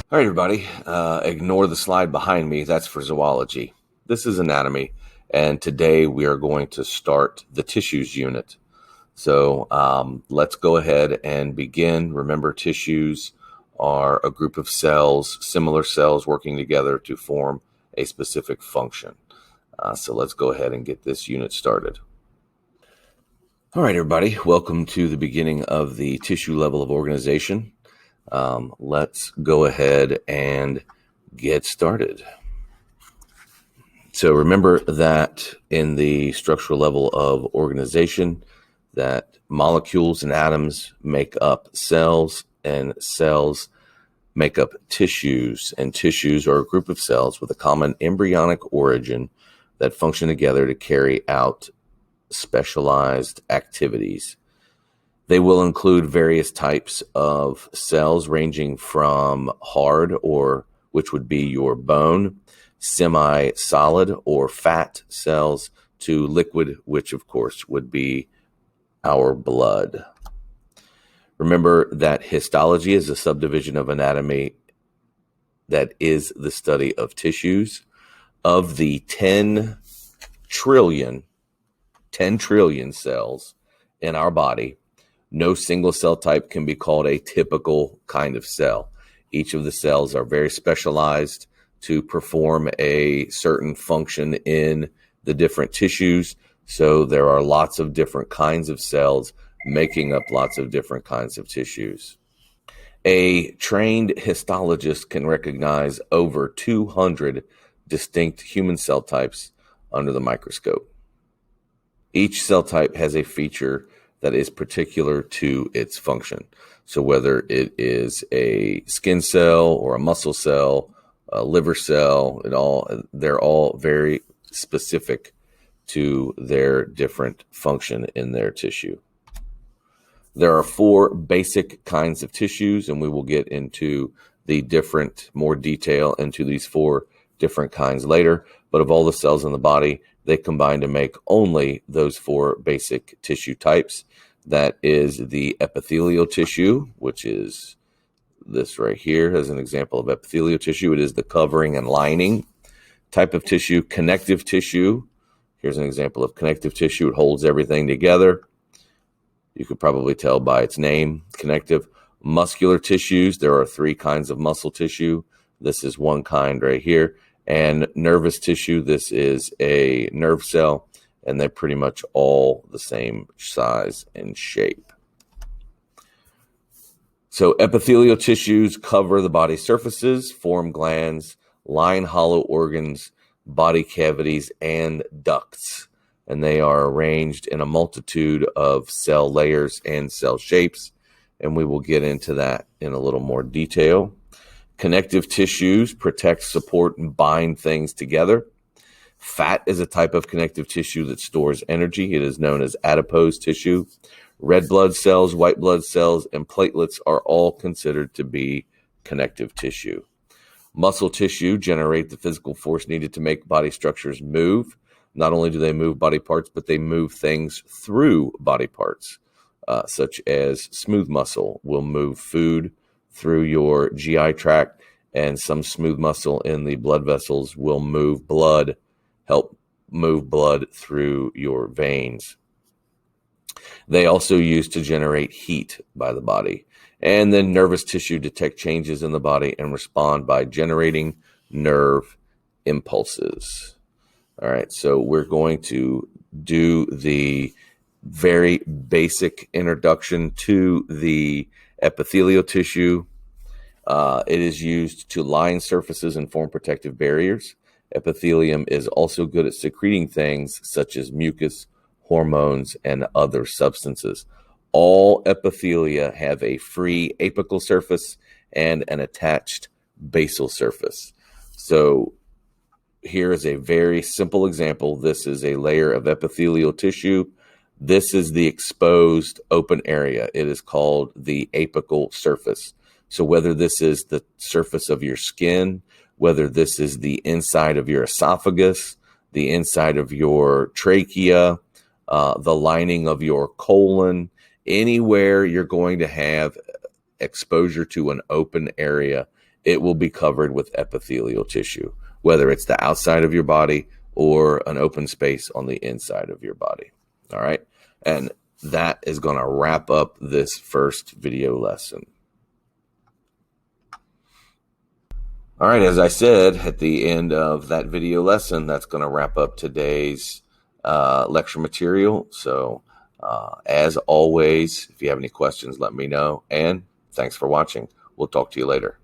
All right, everybody, ignore the slide behind me. That's for zoology. This is anatomy, and today we are going to start the tissues unit. So let's go ahead and begin. Remember, tissues are a group of cells, similar cells working together to form a specific function. So let's go ahead and get this unit started. All right, everybody, welcome to the beginning of the tissue level of organization. Let's go ahead and get started. So remember that in the structural level of organization, that molecules and atoms make up cells, and cells make up tissues, and tissues are a group of cells with a common embryonic origin that function together to carry out specialized activities. They will include various types of cells ranging from hard, or which would be your bone, semi-solid or fat cells, to liquid, which of course would be our blood. Remember that histology is a subdivision of anatomy that is the study of tissues. Of the 10 trillion cells in our body, no single cell type can be called a typical kind of cell. Each of the cells are very specialized to perform a certain function in the different tissues. So there are lots of different kinds of cells making up lots of different kinds of tissues. A trained histologist can recognize over 200 distinct human cell types under the microscope. Each cell type has a feature that is particular to its function. So whether it is a skin cell or a muscle cell, a liver cell, they're all very specific to their different function in their tissue. There are 4 basic kinds of tissues, and we will get into more detail into these 4 different kinds later. But of all the cells in the body, they combine to make only those 4 basic tissue types. That is the epithelial tissue, which is this right here as an example of epithelial tissue. It is the covering and lining type of tissue. Connective tissue, here's an example of connective tissue. It holds everything together. You could probably tell by its name, connective. Muscular tissues, there are 3 kinds of muscle tissue. This is one kind right here. And nervous tissue, this is a nerve cell, and they're pretty much all the same size and shape. So epithelial tissues cover the body surfaces, form glands, line hollow organs, body cavities, and ducts. And they are arranged in a multitude of cell layers and cell shapes. And we will get into that in a little more detail. Connective tissues protect, support, and bind things together. Fat is a type of connective tissue that stores energy. It is known as adipose tissue. Red blood cells, white blood cells, and platelets are all considered to be connective tissue. Muscle tissue generate the physical force needed to make body structures move. Not only do they move body parts, but they move things through body parts, such as smooth muscle will move food through your GI tract, and some smooth muscle in the blood vessels will help move blood through your veins. They also use to generate heat by the body. And then nervous tissue detect changes in the body and respond by generating nerve impulses. All right, so we're going to do the very basic introduction to the epithelial tissue. It is used to line surfaces and form protective barriers. Epithelium is also good at secreting things such as mucus, hormones, and other substances. All epithelia have a free apical surface and an attached basal surface. So here is a very simple example. This is a layer of epithelial tissue. This is the exposed open area. It is called the apical surface. So whether this is the surface of your skin, whether this is the inside of your esophagus, the inside of your trachea, the lining of your colon, anywhere you're going to have exposure to an open area it will be covered with epithelial tissue, whether it's the outside of your body or an open space on the inside of your body. All right. And that is going to wrap up this first video lesson. All right. As I said at the end of that video lesson, that's going to wrap up today's lecture material. So as always, if you have any questions, let me know. And thanks for watching. We'll talk to you later.